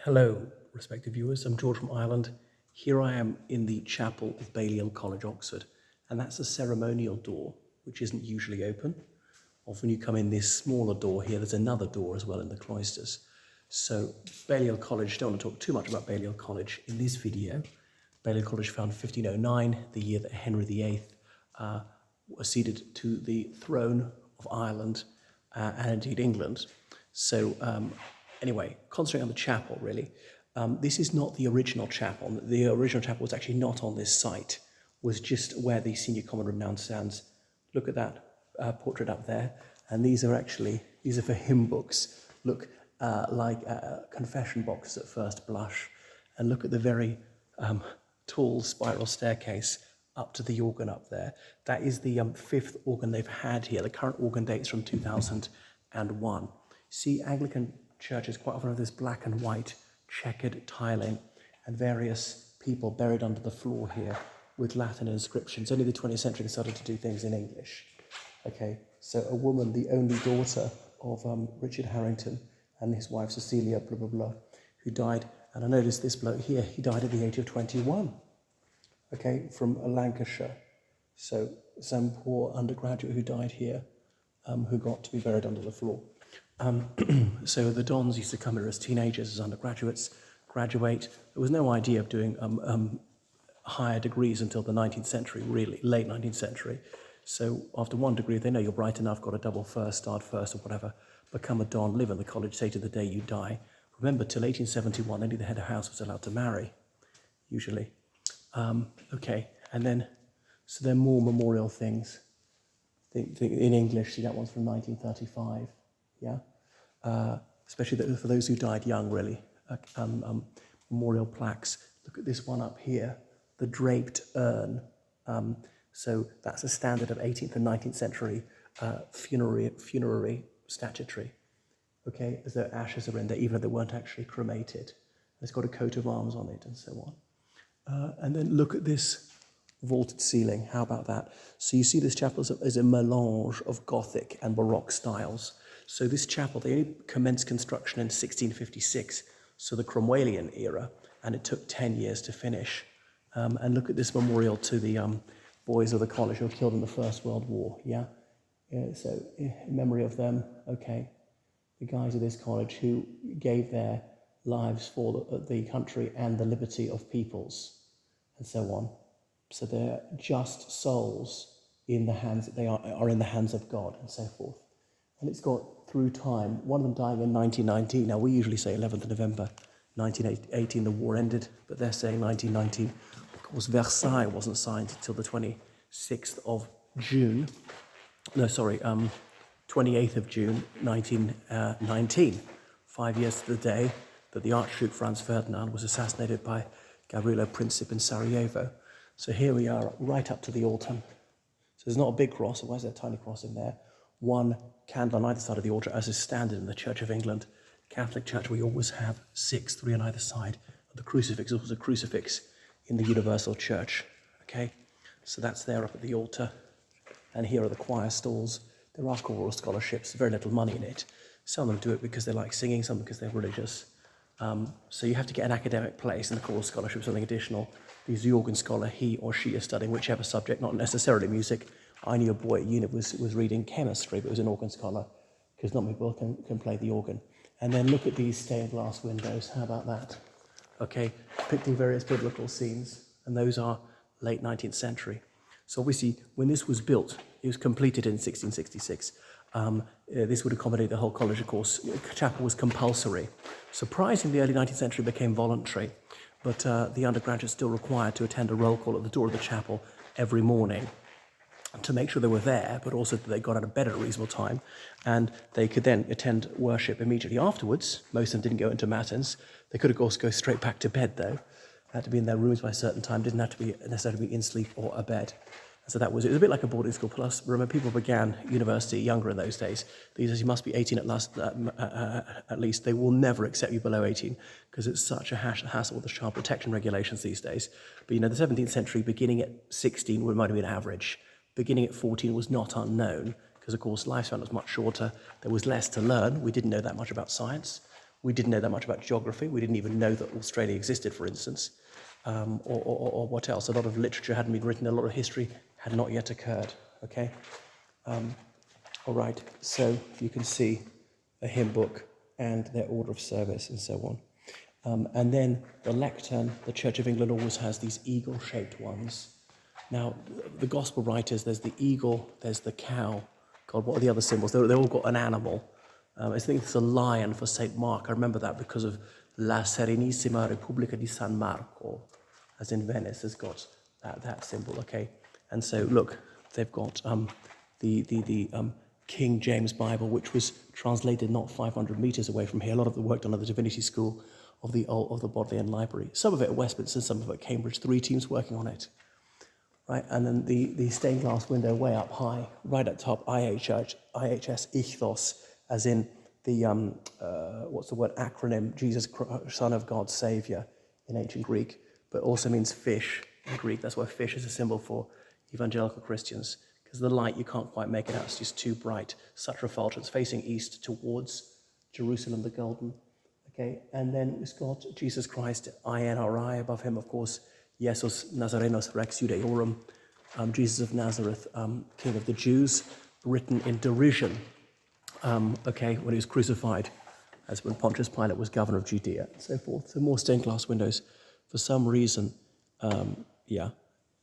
Hello, respected viewers. I'm George from Ireland. Here I am in the chapel of Balliol College, Oxford, and that's a ceremonial door, which isn't usually open. Often you come in this smaller door here, there's another door as well in the cloisters. So Balliol College, don't want to talk too much about Balliol College in this video. Balliol College founded 1509, the year that Henry VIII was ceded to the throne of Ireland and indeed England. So anyway, concentrating on the chapel really. This is not the original chapel. The original chapel was actually not on this site, was just where the senior common room now stands. Look at that portrait up there. And these are for hymn books. Look like confession boxes at first blush. And look at the very tall spiral staircase up to the organ up there. That is the fifth organ they've had here. The current organ dates from 2001. See, Anglican churches quite often have this black and white checkered tiling and various people buried under the floor here with Latin inscriptions. Only the 20th century they started to do things in English. Okay, so a woman, the only daughter of Richard Harrington and his wife Cecilia, blah, blah, blah, who died, and I noticed this bloke here, he died at the age of 21, okay, from Lancashire. So some poor undergraduate who died here, who got to be buried under the floor. So the Dons used to come here as teenagers, as undergraduates, graduate. There was no idea of doing higher degrees until the 19th century, really, late 19th century. So after one degree, they know you're bright enough, got a double first, starred first or whatever, become a Don, live in the college, stay to the day you die. Remember, till 1871, only the head of house was allowed to marry, usually. Okay, and then, so there are more memorial things. In English, see that one's from 1935, yeah? Especially for those who died young, really. Memorial plaques. Look at this one up here, the draped urn. So that's a standard of 18th and 19th century funerary statuary. Okay, as though ashes are in there, even though they weren't actually cremated. It's got a coat of arms on it and so on. And then look at this vaulted ceiling. How about that? So you see this chapel is a melange of Gothic and Baroque styles. So this chapel, they only commenced construction in 1656, so the Cromwellian era, and it took 10 years to finish. And look at this memorial to the boys of the college who were killed in the First World War, yeah? So in memory of them, okay, the guys of this college who gave their lives for the country and the liberty of peoples, and so on. So they're just souls in the hands, they are in the hands of God, and so forth. And it's got, through time, one of them dying in 1919. Now, we usually say 11th of November 1918, the war ended, but they're saying 1919. Of course, Versailles wasn't signed until the 26th of June. No, sorry, 28th of June 1919. 5 years to the day that the Archduke Franz Ferdinand was assassinated by Gavrilo Princip in Sarajevo. So here we are, right up to the altar. So there's not a big cross, otherwise there's a tiny cross in there. One candle on either side of the altar, as is standard in the Church of England. Catholic Church, we always have 6, 3 on either side. The crucifix is also a crucifix in the Universal Church. Okay, so that's there up at the altar. And here are the choir stalls. There are choral scholarships, very little money in it. Some of them do it because they like singing, some because they're religious. So you have to get an academic place, and the choral scholarship is something additional. Because the organ scholar, he or she is studying whichever subject, not necessarily music. I knew a boy at uni was reading chemistry, but was an organ scholar, because not many people can play the organ. And then look at these stained glass windows. How about that? Okay, depicting various biblical scenes, and those are late 19th century. So obviously, when this was built, it was completed in 1666. This would accommodate the whole college, of course. Chapel was compulsory. Surprisingly, the early 19th century became voluntary, but the undergraduates still required to attend a roll call at the door of the chapel every morning to make sure they were there, but also that they got out of bed at a reasonable time, and they could then attend worship immediately afterwards. Most of them didn't go into matins. They could, of course, go straight back to bed, though. They had to be in their rooms by a certain time, didn't have to be necessarily be in sleep or a bed. So it was a bit like a boarding school. Plus, remember, people began university younger in those days. These days, you must be 18 at least. They will never accept you below 18 because it's such a hassle with the child protection regulations these days. But, the 17th century, beginning at 16 might have been average. Beginning at 14 was not unknown because, of course, lifespan was much shorter. There was less to learn. We didn't know that much about science. We didn't know that much about geography. We didn't even know that Australia existed, for instance, or what else. A lot of literature hadn't been written. A lot of history had not yet occurred, okay? All right, so you can see a hymn book and their order of service and so on. And then the lectern, the Church of England always has these eagle-shaped ones. Now, the gospel writers, there's the eagle, there's the cow. God, what are the other symbols? They all got an animal. I think it's a lion for St. Mark. I remember that because of La Serenissima Repubblica di San Marco, as in Venice, has got that symbol, okay? And so, look, they've got the King James Bible, which was translated not 500 meters away from here. A lot of the work done at the Divinity School of the Bodleian Library. Some of it at Westminster, some of it at Cambridge. 3 teams working on it. Right, and then the stained glass window way up high, right at top, IHS Ichthos, as in the, what's the word, acronym, Jesus, Son of God, Saviour, in ancient Greek, but also means fish in Greek. That's why fish is a symbol for evangelical Christians, because the light, you can't quite make it out, it's just too bright. Such refulgence, facing east towards Jerusalem the Golden. Okay, and then it's got Jesus Christ, INRI, above him, of course, Jesus Nazarenos Rex Judaeorum, Jesus of Nazareth, King of the Jews, written in derision, okay, when he was crucified, as when Pontius Pilate was governor of Judea, and so forth. So more stained glass windows. For some reason,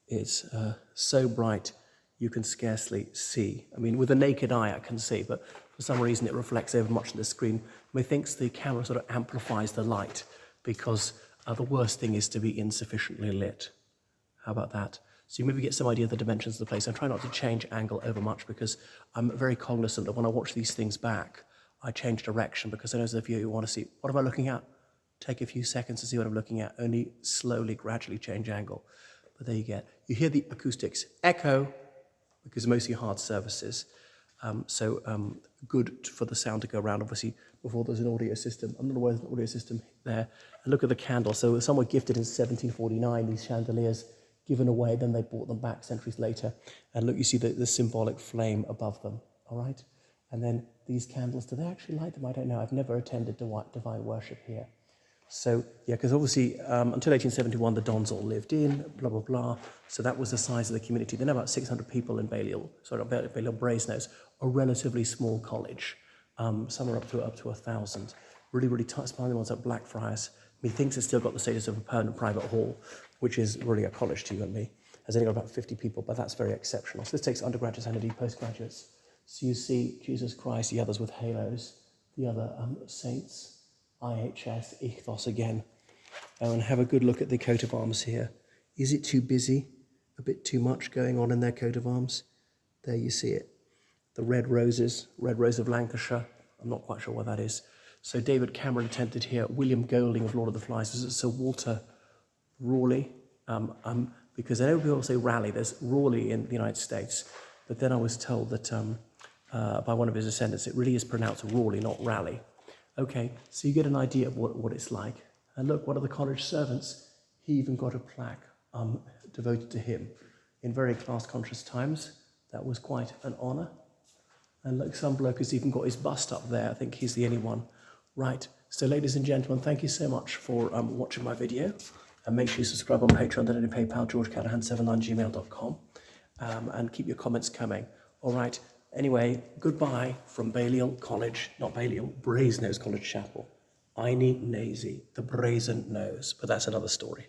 it's so bright you can scarcely see. I mean, with the naked eye I can see, but for some reason it reflects over much of the screen. Methinks the camera sort of amplifies the light because the worst thing is to be insufficiently lit. How about that? So you maybe get some idea of the dimensions of the place. I try not to change angle over much because I'm very cognizant that when I watch these things back, I change direction because I know as a viewer you want to see, what am I looking at? Take a few seconds to see what I'm looking at, only slowly, gradually change angle. But there you get. You hear the acoustics echo because mostly hard surfaces. Good for the sound to go around, obviously, before there's an audio system. I'm not aware there's an audio system there. And look at the candle. So some were gifted in 1749, these chandeliers, given away, then they bought them back centuries later. And look, you see the symbolic flame above them, all right? And then these candles, do they actually light them? I don't know. I've never attended divine worship here. So, yeah, because obviously until 1871, the Dons all lived in, blah, blah, blah. So that was the size of the community. Then about 600 people in Balliol, Brasenose, a relatively small college. Some are up to 1,000. Really tight, smiling ones at Blackfriars. Methinks it's still got the status of a permanent private hall, which is really a college to you and me. Has only got about 50 people, but that's very exceptional. So this takes undergraduates and indeed postgraduates. So you see Jesus Christ, the others with halos, the other saints, IHS, Ichthos again. And have a good look at the coat of arms here. Is it too busy? A bit too much going on in their coat of arms? There you see it. The red roses, red rose of Lancashire. I'm not quite sure what that is. So David Cameron attended here. William Golding of Lord of the Flies. Was it Sir Walter Raleigh? Because I know people say Raleigh. There's Raleigh in the United States. But then I was told that by one of his descendants, it really is pronounced Raleigh, not Raleigh. Okay, so you get an idea of what it's like. And look, one of the college servants, he even got a plaque devoted to him. In very class-conscious times, that was quite an honour. And look, some bloke has even got his bust up there. I think he's the only one. Right, so ladies and gentlemen, thank you so much for watching my video. And make sure you subscribe on Patreon, donate in PayPal, georgecallahan79gmail.com. And keep your comments coming. All right. Anyway, goodbye from Balliol College, not Balliol, Brasenose College Chapel. Eine Nase, the brazen nose, but that's another story.